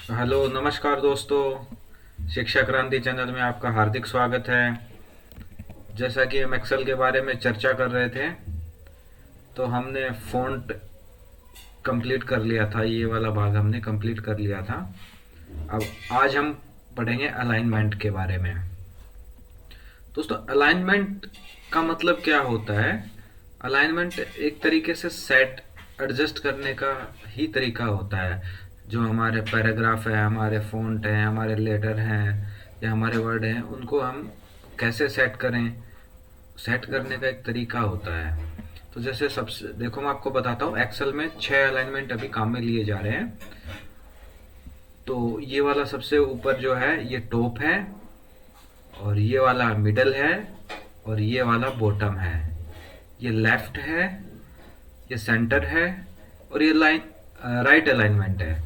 Hello नमस्कार दोस्तों, शिक्षा क्रांति चैनल में आपका हार्दिक स्वागत है। जैसा कि हम एक्सेल के बारे में चर्चा कर रहे थे, तो हमने फ़ॉन्ट कंप्लीट कर लिया था। ये वाला भाग हमने कंप्लीट कर लिया था। अब आज हम पढ़ेंगे अलाइनमेंट के बारे में। दोस्तों, अलाइनमेंट का मतलब क्या होता है? अलाइनमेंट एक तरीके से सेट एडजस्ट करने का ही तरीका होता है। जो हमारे पैराग्राफ है, हमारे फ़ॉन्ट हैं, हमारे लेटर हैं या हमारे वर्ड हैं, उनको हम कैसे सेट करें, सेट करने का एक तरीका होता है। तो जैसे सबसे देखो, मैं आपको बताता हूँ, एक्सेल में 6 अलाइनमेंट अभी काम में लिए जा रहे हैं। तो ये वाला सबसे ऊपर जो है ये टॉप है, और ये वाला मिडल है, और ये वाला बॉटम है। ये लेफ्ट है, ये सेंटर है, और ये लाइन राइट अलाइनमेंट है।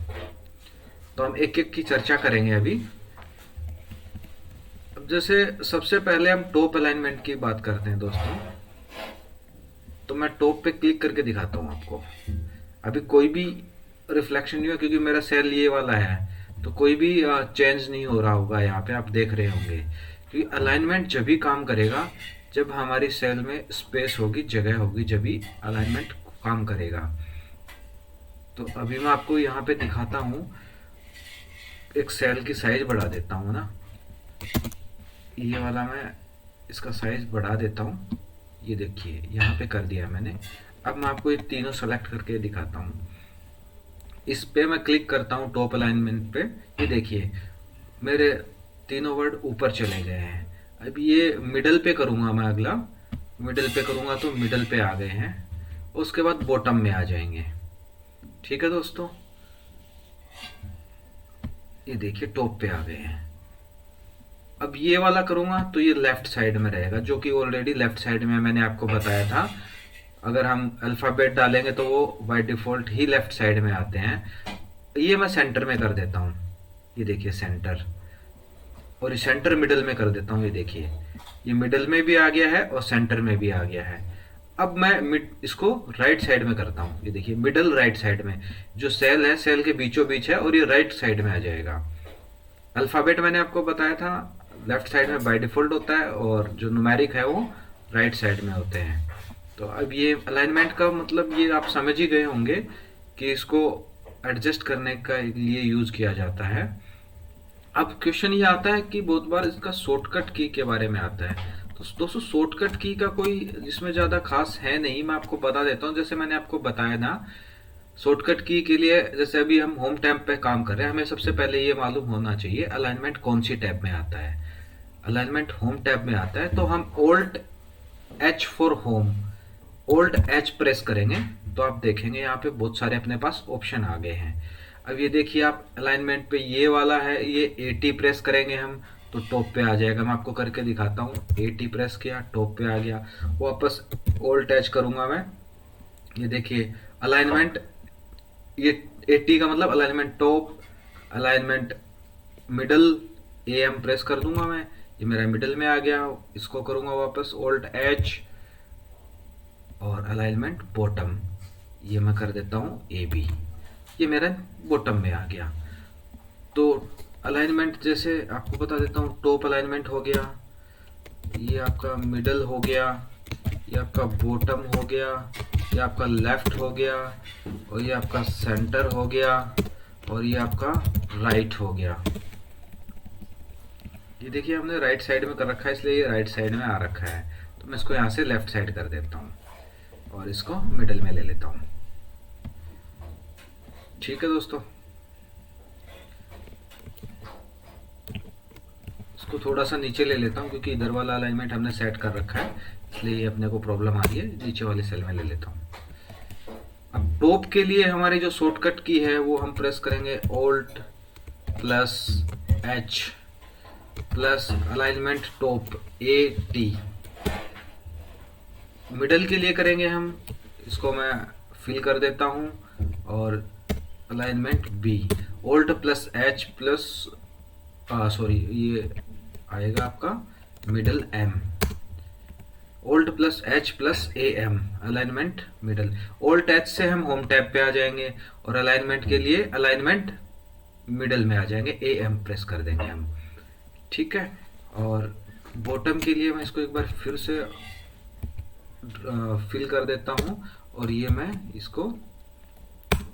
तो हम एक एक की चर्चा करेंगे अभी। अब जैसे सबसे पहले हम टॉप अलाइनमेंट की बात करते हैं दोस्तों। तो मैं टॉप पे क्लिक करके दिखाता हूँ आपको। अभी कोई भी रिफ्लेक्शन नहीं हुआ क्योंकि मेरा सेल ये वाला है, तो कोई भी चेंज नहीं हो रहा होगा। यहाँ पे आप देख रहे होंगे, क्योंकि अलाइनमेंट जब भी काम करेगा जब हमारी सेल में स्पेस होगी, जगह होगी, जब भी अलाइनमेंट काम करेगा। तो अभी मैं आपको यहाँ पे दिखाता हूँ। एक सेल की साइज बढ़ा देता हूँ ना, ये वाला मैं इसका साइज बढ़ा देता हूँ। ये देखिए यहाँ पे कर दिया मैंने। अब मैं आपको ये तीनों सेलेक्ट करके दिखाता हूँ। इस पे मैं क्लिक करता हूँ टॉप अलाइनमेंट पे। ये देखिए मेरे तीनों वर्ड ऊपर चले गए हैं। अब ये मिडल पे करूँगा मैं, अगला मिडल पे करूँगा तो मिडल पे आ गए हैं। उसके बाद बॉटम में आ जाएंगे। ठीक है दोस्तों, ये देखिए टॉप पे आ गए हैं। अब ये वाला करूँगा तो ये लेफ्ट साइड में रहेगा, जो कि ऑलरेडी लेफ्ट साइड में मैंने आपको बताया था। अगर हम अल्फ़ाबेट डालेंगे तो वो by default he left side में आते हैं। ये मैं सेंटर में कर देता हूँ। ये देखिए सेंटर, और ये सेंटर मिडल में कर देता हूँ। ये देखिए ये मिडल में भी आ गया है और सेंटर में भी आ गया है। अब मैं मिड इसको राइट साइड में करता हूँ। ये देखिए मिडल राइट साइड में, जो सेल है सेल के बीचों बीच है, और ये राइट साइड में आ जाएगा। अल्फ़ाबेट मैंने आपको बताया था लेफ्ट साइड में बाय डिफ़ॉल्ट होता है, और जो न्यूमेरिक है वो राइट साइड में होते हैं। तो अब ये अलाइनमेंट का मतलब ये आप समझ ही गए होंगे कि इसको एडजस्ट करने का लिए यूज़ किया जाता है। अब क्वेश्चन ये आता है कि बहुत बार इसका शॉर्टकट की के बारे में आता है। तो दोस्तों, शॉर्टकट की का कोई इसमें ज़्यादा खास है नहीं, मैं आपको बता देता हूँ। जैसे मैंने आपको बताया ना, शॉर्टकट की के लिए जैसे अभी हम होम टैब पे काम कर रहे हैं, हमें सबसे पहले ये मालूम होना चाहिए अलाइनमेंट कौन सी टैब में आता है। अलाइनमेंट होम टैब में आता है, तो हम alt H for home, alt H press करेंगे तो आप देखेंगे यहाँ पे बहुत सारे अपने पास ऑप्शन आ गए हैं। अब ये देखिए आप अलाइनमेंट पे ये वाला है, ये 80 प्रेस करेंगे हम तो टॉप पे आ जाएगा। मैं आपको करके दिखाता हूँ। 80 प्रेस किया, टॉप पे आ गया। वापस ओल्ट एच करूँगा मैं, ये देखिए अलाइनमेंट, ये 80 का मतलब alignment top, alignment middle, A M press कर दूंगा मैं, ये मेरा मिडल में आ गया। इसको करूंगा वापस ओल्ट एच, और अलाइनमेंट बॉटम, ये मैं कर देता हूँ ए बी, ये मेरा बॉटम में आ गया। तो अलाइनमेंट जैसे आपको बता देता हूँ, टॉप अलाइनमेंट हो गया, ये आपका मिडल हो गया, ये आपका बॉटम हो गया, ये आपका लेफ्ट हो गया, और ये आपका सेंटर हो गया, और ये आपका राइट हो गया। ये देखिए हमने राइट साइड में कर रखा है, इसलिए ये राइट साइड में आ रखा है। तो मैं इसको यहाँ से लेफ्ट साइड कर देता हूँ और इसको मिडल में ले लेता हूँ। ठीक है दोस्तों, इसको थोड़ा सा नीचे ले लेता हूँ क्योंकि इधर वाला अलाइनमेंट हमने सेट कर रखा है, इसलिए ये अपने को प्रॉब्लम आ रही है। नीचे वाले सेल में ले लेता हूँ। अब टॉप के लिए हमारी जो शॉर्टकट की है वो हम प्रेस करेंगे alt plus H plus alignment top A T. Middle के लिए करेंगे हम, इसको मैं फिल कर देता हूँ, और alignment B alt plus H plus sorry ये आएगा आपका middle M, alt plus H plus A M, alignment middle. Alt H से हम होम टैब पे आ जाएंगे, और अलाइनमेंट के लिए अलाइनमेंट मिडल में आ जाएंगे, ए एम प्रेस कर देंगे हम, ठीक है। और बॉटम के लिए मैं इसको एक बार फिर से फिल कर देता हूँ, और ये मैं इसको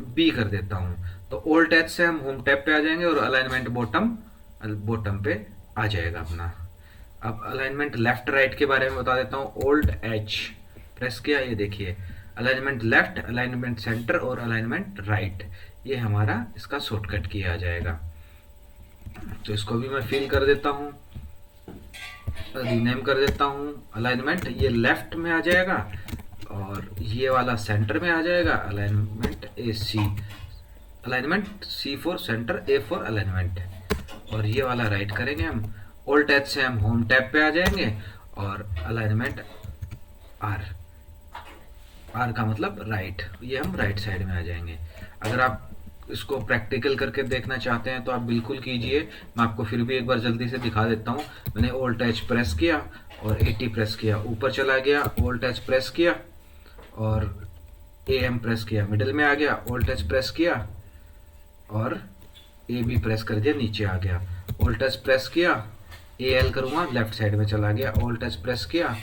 बी कर देता हूँ। तो ओल्ट एच से हम होम टैब पे आ जाएंगे और अलाइनमेंट बॉटम बॉटम पे आ जाएगा अपना। अब अलाइनमेंट लेफ्ट राइट के बारे में बता देता हूँ। ओल्ट एच प्रेस किया, ये देखिए अलाइनमेंट लेफ्ट, अलाइनमेंट सेंटर और अलाइनमेंट राइट, ये हमारा इसका शॉर्टकट किया आ जाएगा। तो इसको भी मैं फिल कर देता हूँ, रीनेम कर देता हूँ। अलाइनमेंट ये लेफ्ट में आ जाएगा और ये वाला सेंटर में आ जाएगा, alignment A C, alignment C for center, A for alignment, और ये वाला राइट करेंगे हम। ऑल्ट एच से हम होम टैब पे आ जाएंगे और अलाइनमेंट आर, आर का मतलब राइट, ये हम राइट साइड में आ जाएंगे। अगर आप इसको प्रैक्टिकल करके देखना चाहते हैं तो आप बिल्कुल कीजिए, मैं आपको फिर भी एक बार जल्दी से दिखा देता हूँ। मैंने ऑल्ट एच प्रेस किया और 80 प्रेस किया, ऊपर चला गया, ऑल्ट एच प्रेस किया और ए एम प्रेस किया, मिडिल में आ गया, ऑल्ट एच प्रेस किया और ए बी प्रेस कर दिया, नीचे आ गया, ऑल्ट एच प्रेस किया, ए एल करूँगा, लेफ्ट साइड में चला गया, ऑल्ट एच प्रेस किया,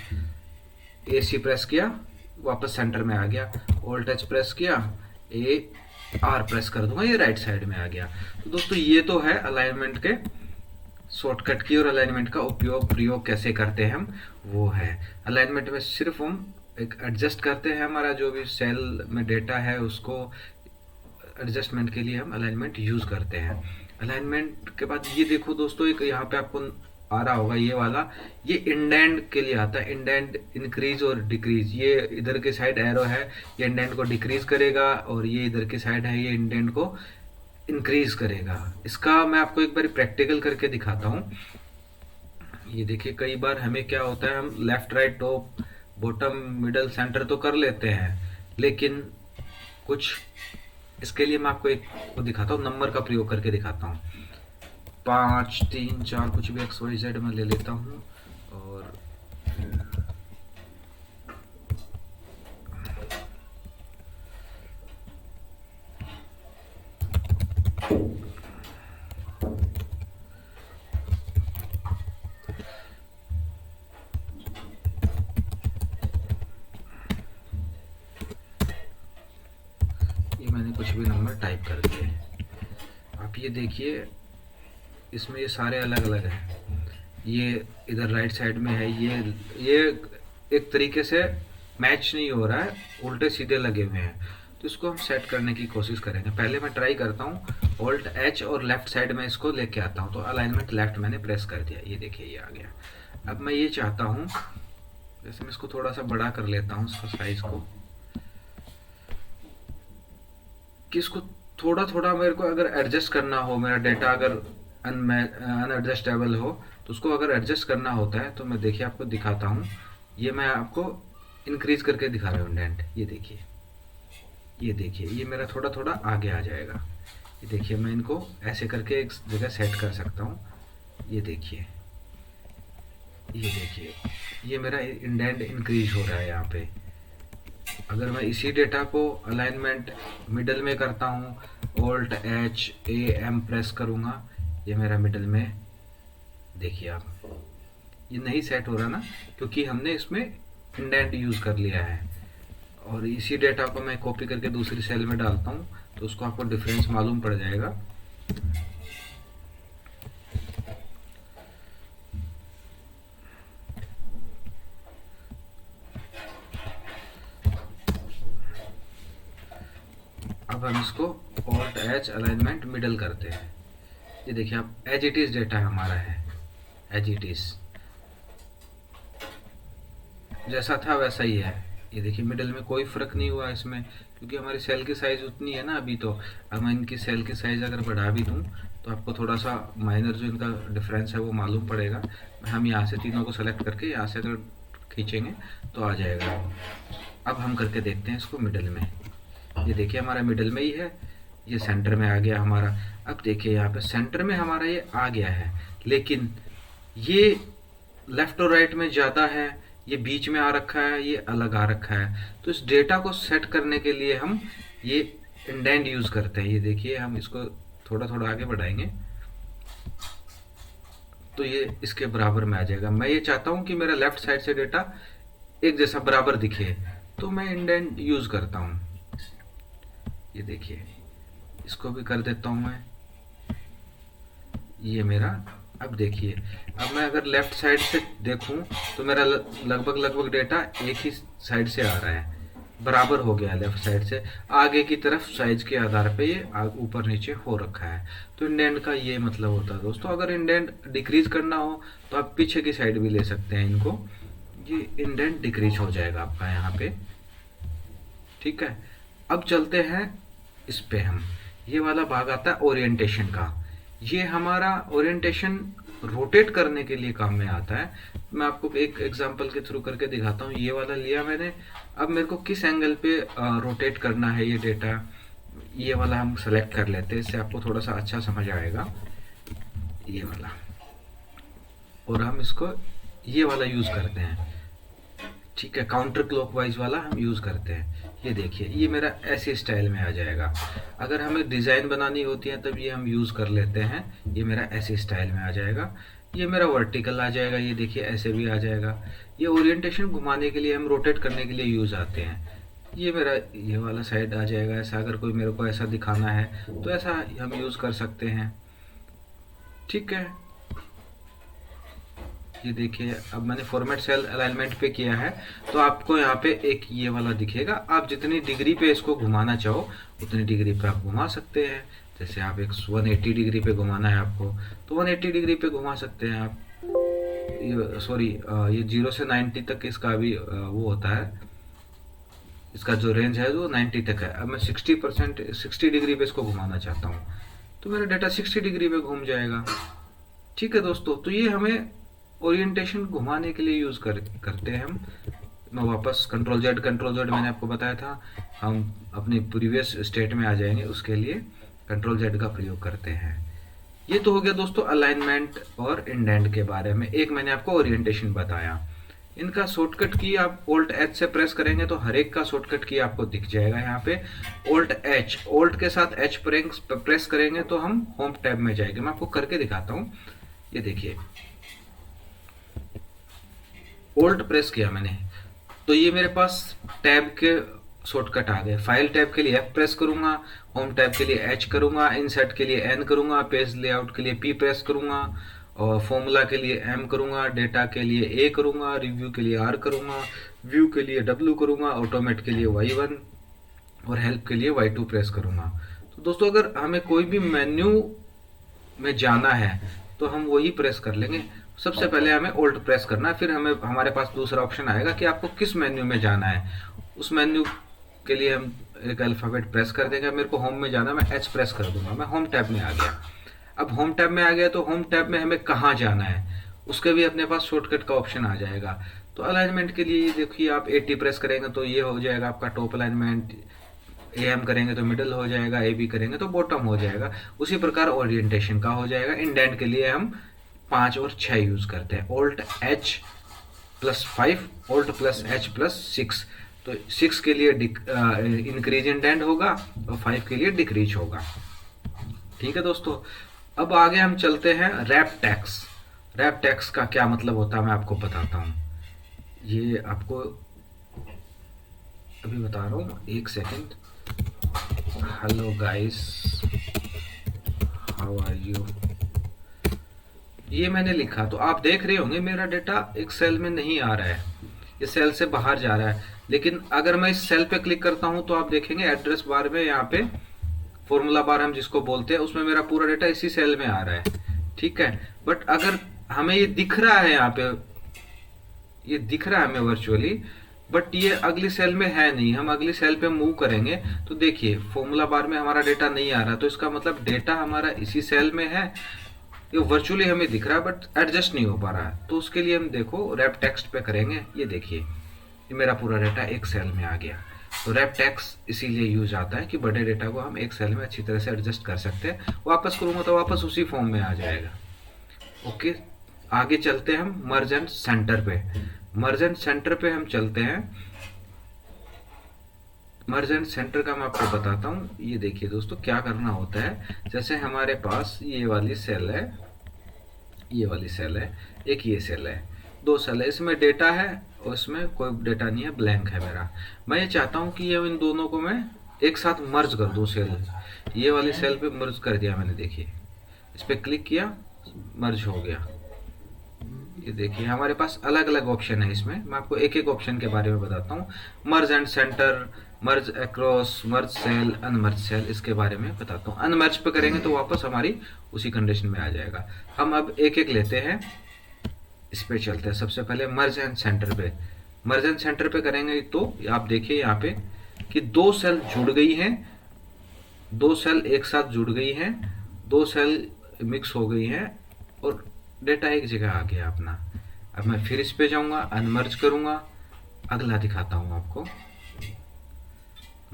ए सी प्रेस किया, वापस सेंटर में आ गया, ऑल्ट एच प्रेस किया, ए आर प्रेस कर दूंगा, ये राइट साइड में आ गया। तो दोस्तों ये तो है अलाइनमेंट के शॉर्टकट की, और अलाइनमेंट का उपयोग प्रयोग कैसे करते हैं हम, वो है। अलाइनमेंट में सिर्फ हम एक एडजस्ट करते हैं, हमारा जो भी सेल में डेटा है उसको एडजस्टमेंट के लिए हम अलाइनमेंट यूज करते हैं। अलाइनमेंट के बाद ये देखो दोस्तों, एक यहाँ पे आपको आ रहा होगा ये वाला, ये इंडेंट के लिए आता है, इंडेंट इंक्रीज और डिक्रीज। ये इधर के साइड एरो है, ये इंडेंट को डिक्रीज करेगा, और ये इधर के साइड है, ये इंडेंट को इंक्रीज करेगा। इसका मैं आपको एक बार प्रैक्टिकल करके दिखाता हूँ। ये देखिए कई बार हमें क्या होता है, हम left right top bottom middle centre तो कर लेते हैं, लेकिन कुछ इसके लिए मैं आपको एक वो दिखाता हूँ, नंबर का प्रयोग करके दिखाता हूँ। 5 3 4 कुछ भी एक्स वाई जेड में ले लेता हूँ, और ये मैंने कुछ भी नंबर टाइप कर दिए। आप ये देखिए इसमें ये सारे अलग अलग हैं, ये इधर राइट साइड में है, ये एक तरीके से मैच नहीं हो रहा है, उल्टे सीधे लगे हुए हैं। तो इसको हम सेट करने की कोशिश करेंगे। पहले मैं ट्राई करता हूँ, ऑल्ट एच और लेफ्ट साइड में इसको लेके आता हूँ। तो अलाइनमेंट लेफ्ट मैंने प्रेस कर दिया, ये देखिए ये आ गया। अब मैं ये चाहता हूँ, जैसे मैं इसको थोड़ा सा बड़ा कर लेता हूँ इसका साइज को, कि इसको थोड़ा थोड़ा मेरे को अगर एडजस्ट करना हो, मेरा डेटा अगर अनएडजस्टेबल हो, तो उसको अगर एडजस्ट करना होता है तो मैं देखिए आपको दिखाता हूँ। ये मैं आपको इंक्रीज करके दिखा रहा हूँ इंडेंट, ये देखिए, ये देखिए ये मेरा थोड़ा थोड़ा आगे आ जाएगा। ये देखिए मैं इनको ऐसे करके एक जगह सेट कर सकता हूँ। ये देखिए, ये देखिए ये मेरा इंडेंट इंक्रीज हो रहा है यहाँ पे। अगर मैं इसी डेटा को अलाइनमेंट मिडल में करता हूँ, Alt H A M press करूँगा, ये मेरा मिडल में, देखिए आप, ये नहीं सेट हो रहा ना, क्योंकि हमने इसमें इंडेंट यूज़ कर लिया है। और इसी डेटा को मैं कॉपी करके दूसरी सेल में डालता हूँ, तो उसको आपको डिफरेंस मालूम पड़ जाएगा। अब हम इसको ऑल्ट एच अलाइनमेंट मिडल करते हैं। ये देखिए आप, एज इट इज डेटा हमारा है, एज इट इज जैसा था वैसा ही है। ये देखिए मिडल में कोई फर्क नहीं हुआ इसमें, क्योंकि हमारी सेल की साइज उतनी है ना अभी। तो अब मैं इनकी सेल की साइज अगर बढ़ा भी दूं तो आपको थोड़ा सा माइनर जो इनका डिफरेंस है वो मालूम पड़ेगा। हम यहाँ से तीनों को सेलेक्ट करके यहाँ से अगर खींचेंगे तो आ जाएगा। अब हम करके देखते हैं इसको मिडल में। ये देखिए हमारा मिडल में ही है, ये सेंटर में आ गया हमारा। अब देखिए यहाँ पे सेंटर में हमारा ये आ गया है, लेकिन ये लेफ्ट और राइट में ज़्यादा है, ये बीच में आ रखा है, ये अलग आ रखा है। तो इस डेटा को सेट करने के लिए हम ये इंडेंट यूज़ करते हैं। ये देखिए हम इसको थोड़ा थोड़ा आगे बढ़ाएंगे तो ये इसके बराबर में आ जाएगा। मैं ये चाहता हूँ कि मेरा लेफ्ट साइड से डेटा एक जैसा बराबर दिखे, तो मैं इंडेंट यूज करता हूँ। ये देखिए, इसको भी कर देता हूँ मैं। ये मेरा, अब देखिए, अब मैं अगर लेफ्ट साइड से देखूं तो मेरा लगभग लगभग डेटा एक ही साइड से आ रहा है, बराबर हो गया लेफ्ट साइड से। आगे की तरफ साइज के आधार पे ये ऊपर नीचे हो रखा है। तो इंडेंट का ये मतलब होता है दोस्तों। अगर इंडेंट डिक्रीज करना हो तो आप पीछे की साइड भी ले सकते हैं इनको, ये इंडेंट डिक्रीज हो जाएगा आपका यहाँ पे। ठीक है, अब चलते हैं इस पे हम। ये वाला भाग आता है ओरिएंटेशन का। ये हमारा ओरिएंटेशन रोटेट करने के लिए काम में आता है। मैं आपको एक एग्जांपल के थ्रू करके दिखाता हूँ। ये वाला लिया मैंने, अब मेरे को किस एंगल पे रोटेट करना है ये डेटा, ये वाला हम सेलेक्ट कर लेते हैं, इससे आपको थोड़ा सा अच्छा समझ आएगा। ये वाला, और हम इसको ये वाला यूज करते हैं। ठीक है, काउंटर क्लॉकवाइज वाला हम यूज करते हैं। ये देखिए, ये मेरा ऐसे स्टाइल में आ जाएगा। अगर हमें डिजाइन बनानी होती है तब ये हम यूज कर लेते हैं। ये मेरा ऐसे स्टाइल में आ जाएगा। ये मेरा वर्टिकल आ जाएगा, ये देखिए ऐसे भी आ जाएगा। ये ओरिएंटेशन घुमाने के लिए, हम रोटेट करने के लिए यूज आते हैं। ये मेरा ये वाला साइड आ जाएगा ऐसा। अगर कोई मेरे को ऐसा दिखाना है तो ऐसा हम यूज कर सकते हैं। ठीक है, ये देखिए, अब मैंने फॉर्मेट सेल अलाइनमेंट पे किया है तो आपको यहाँ पे एक ये वाला दिखेगा। आप जितनी डिग्री पे इसको घुमाना चाहो उतनी डिग्री पे आप घुमा सकते हैं। जैसे आप एक 180 डिग्री पे घुमाना है आपको तो 180 डिग्री पे घुमा सकते हैं आप। ये सॉरी, ये 0 से 90 तक इसका भी वो होता है, इसका जो रेंज है वो 90 तक है। अब मैं 60 डिग्री पे इसको घुमाना चाहता हूँ तो मेरा डाटा 60 डिग्री पे घूम जाएगा। ठीक है दोस्तों, तो ये हमें ओरिएंटेशन घुमाने के लिए यूज करते हैं हम। मैं वापस कंट्रोल जेड मैंने आपको बताया था, हम अपनी प्रीवियस स्टेट में आ जाएंगे, उसके लिए कंट्रोल जेड का प्रयोग करते हैं। ये तो हो गया दोस्तों अलाइनमेंट और इंडेंट के बारे में। एक मैंने आपको ओरिएंटेशन बताया। इनका शॉर्टकट की आप ऑल्ट एच से प्रेस करेंगे तो हर एक का शॉर्टकट की आपको दिख जाएगा यहाँ पे। ऑल्ट एच, ऑल्ट के साथ एच प्रेस करेंगे तो हम होम टैब में जाएंगे। मैं आपको करके दिखाता हूँ। ये देखिए, ऑल्ट प्रेस किया मैंने तो ये मेरे पास टैब के शॉर्टकट आ गए। फाइल टैब के लिए एफ प्रेस करूंगा, होम टैब के लिए एच करूंगा, इंसर्ट के लिए एन करूंगा, पेज लेआउट के लिए पी प्रेस करूंगा, और फॉर्मूला के लिए एम करूंगा, डेटा के लिए ए करूंगा, रिव्यू के लिए आर करूंगा, व्यू के लिए डब्ल्यू करूंगा, ऑटोमेट के लिए Y1 और हेल्प के लिए Y2 प्रेस करूंगा। तो दोस्तों अगर हमें कोई भी मेन्यू में जाना है तो हम वही प्रेस कर लेंगे। सबसे पहले हमें ऑल्ट प्रेस करना है, फिर हमें हमारे पास दूसरा ऑप्शन आएगा कि आपको किस मेन्यू में जाना है। उस मेन्यू के लिए हम एक अल्फाबेट प्रेस कर देंगे। मेरे को होम में जाना, मैं एच प्रेस कर दूंगा, मैं होम टैब में आ गया। अब होम टैब में आ गया तो होम टैब में हमें कहाँ जाना है उसके भी अपने पास शॉर्टकट का ऑप्शन आ जाएगा। तो अलाइनमेंट के लिए देखिए, आप 80 प्रेस करेंगे तो ये हो जाएगा आपका टॉप अलाइनमेंट, AM करेंगे तो मिडल हो जाएगा, AB करेंगे तो बॉटम हो जाएगा। उसी प्रकार ओरिएंटेशन का हो जाएगा। इंडेंट के लिए हम 5 और 6 यूज करते हैं। Alt H plus 5, alt plus H plus 6। तो 6 के लिए इंक्रीज इंडेंट होगा और 5 के लिए डिक्रीज होगा। ठीक है दोस्तों, अब आगे हम चलते हैं रैप टैक्स। रैप टैक्स का क्या मतलब होता है मैं आपको बताता हूँ। ये आपको अभी बता रहा हूँ, एक second. Hello guys, how are you. ये मैंने लिखा तो आप देख रहे होंगे मेरा डेटा एक सेल में नहीं आ रहा है, ये सेल से बाहर जा रहा है। लेकिन अगर मैं इस सेल पे क्लिक करता हूं तो आप देखेंगे एड्रेस बार में, यहाँ पे फॉर्मूला बार हम जिसको बोलते हैं, उसमें मेरा पूरा डेटा इसी सेल में आ रहा है। ठीक है, बट अगर हमें ये दिख रहा है, यहाँ पे ये दिख रहा है हमें वर्चुअली, बट ये अगली सेल में है नहीं। हम अगली सेल पे मूव करेंगे तो देखिए फॉर्मूला बार में हमारा डेटा नहीं आ रहा, तो इसका मतलब डेटा हमारा इसी सेल में है। ये वर्चुअली हमें दिख रहा है बट एडजस्ट नहीं हो पा रहा है। तो उसके लिए हम देखो रैप टेक्स्ट पे करेंगे। ये देखिए, ये मेरा पूरा डेटा एक सेल में आ गया। तो रैप टेक्स्ट इसीलिए यूज आता है कि बड़े डेटा को हम एक सेल में अच्छी तरह से एडजस्ट कर सकते हैं। वापस करूंगा तो वापस उसी फॉर्म में आ जाएगा। ओके, आगे चलते हैं हम मर्ज एंड सेंटर पे। मर्ज एंड सेंटर पे हम चलते हैं। मर्ज एंड सेंटर का मैं आपको बताता हूँ। ये देखिए दोस्तों क्या करना होता है। जैसे हमारे पास ये वाली सेल है, ये वाली सेल है, एक ये सेल है, दो सेल है, इसमें डेटा है और इसमें कोई डेटा नहीं है, ब्लैंक है मेरा। मैं ये चाहता हूँ कि ये इन दोनों को मैं एक साथ मर्ज कर दूँ। सेल, ये वाली सेल पे मर्ज कर दिया मैंने, देखिए इस पर क्लिक किया, मर्ज हो गया। ये देखिए हमारे पास अलग अलग ऑप्शन है इसमें, मैं आपको एक एक ऑप्शन के बारे में बताता हूँ। Merge and center, merge across, merge cell, unmerge cell, इसके बारे में बताता हूँ। अनमर्ज पे करेंगे तो वापस हमारी उसी कंडीशन में आ जाएगा। हम अब एक एक लेते हैं, इस पे चलते हैं। सबसे पहले मर्ज एंड सेंटर पे, मर्ज एंड सेंटर पे करेंगे तो आप देखिए यहाँ पे कि दो सेल जुड़ गई हैं, दो सेल एक साथ जुड़ गई हैं, दो सेल मिक्स हो गई हैं और डेटा एक जगह आ गया अपना। अब मैं फिर इस पे जाऊंगा, अनमर्ज करूंगा, अगला दिखाता हूं आपको,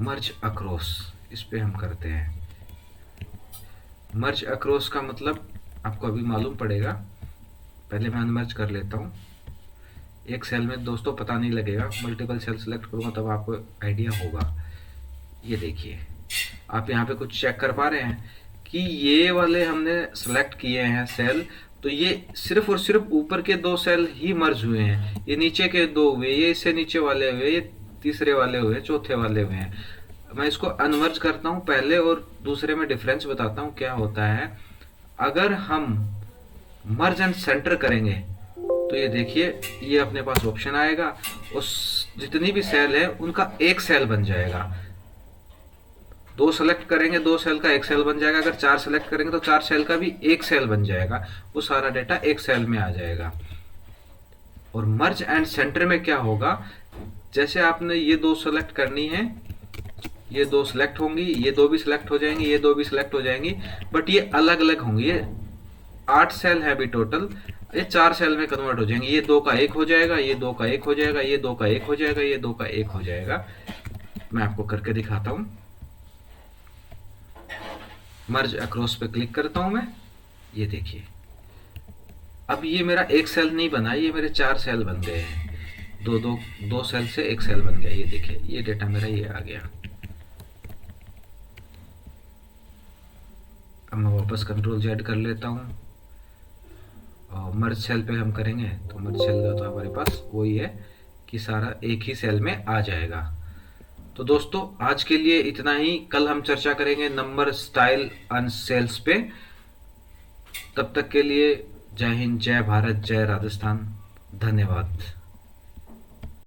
मर्ज अक्रॉस, इस पे हम करते हैं। मर्ज अक्रॉस का मतलब आपको अभी मालूम पड़ेगा, पहले मैं अनमर्ज कर लेता हूं। एक सेल में दोस्तों पता नहीं लगेगा, मल्टीपल सेल सेलेक्ट करूंगा तब आपको आइडिया होगा। ये देखिए आप यहाँ पे कुछ चेक कर पा रहे हैं कि ये वाले हमने सेलेक्ट किए हैं सेल, तो ये सिर्फ और सिर्फ ऊपर के दो सेल ही मर्ज हुए हैं, ये नीचे के दो हुए, ये इससे नीचे वाले हुए, ये तीसरे वाले हुए, चौथे वाले हुए हैं। मैं इसको अनमर्ज करता हूँ पहले और दूसरे में डिफरेंस बताता हूँ क्या होता है। अगर हम मर्ज एंड सेंटर करेंगे तो ये देखिए ये अपने पास ऑप्शन आएगा, उस जितनी भी सेल है उनका एक सेल बन जाएगा। दो सेलेक्ट करेंगे, दो सेल का एक सेल बन जाएगा। अगर चार सेलेक्ट करेंगे तो चार सेल का भी एक सेल बन जाएगा। वो सारा डेटा एक सेल में आ जाएगा। और मर्ज एंड सेंटर में क्या होगा, जैसे आपने ये दो सेलेक्ट करनी है, ये दो सिलेक्ट होंगी, ये दो भी सिलेक्ट हो जाएंगी, ये दो भी सिलेक्ट हो जाएंगी, बट ये अलग अलग होंगी। ये 8 सेल है अभी टोटल, ये 4 सेल में कन्वर्ट हो जाएंगे। ये दो का एक हो जाएगा, ये दो का एक हो जाएगा, ये दो का एक हो जाएगा, ये दो का एक हो जाएगा। मैं आपको करके दिखाता हूं। मर्ज अक्रॉस पे क्लिक करता हूं मैं, ये देखिए अब ये मेरा एक सेल नहीं बना, ये मेरे 4 सेल बन गए हैं। दो सेल से एक सेल बन गया। ये देखिए ये डेटा मेरा ये आ गया। अब मैं वापस कंट्रोल जेड कर लेता हूं और मर्ज सेल पे हम करेंगे तो मर्ज सेल का तो हमारे पास वही है कि सारा एक ही सेल में आ जाएगा। तो दोस्तों आज के लिए इतना ही, कल हम चर्चा करेंगे नंबर, स्टाइल, अन सेल्स पे। तब तक के लिए जय हिंद, जय भारत, जय राजस्थान, धन्यवाद।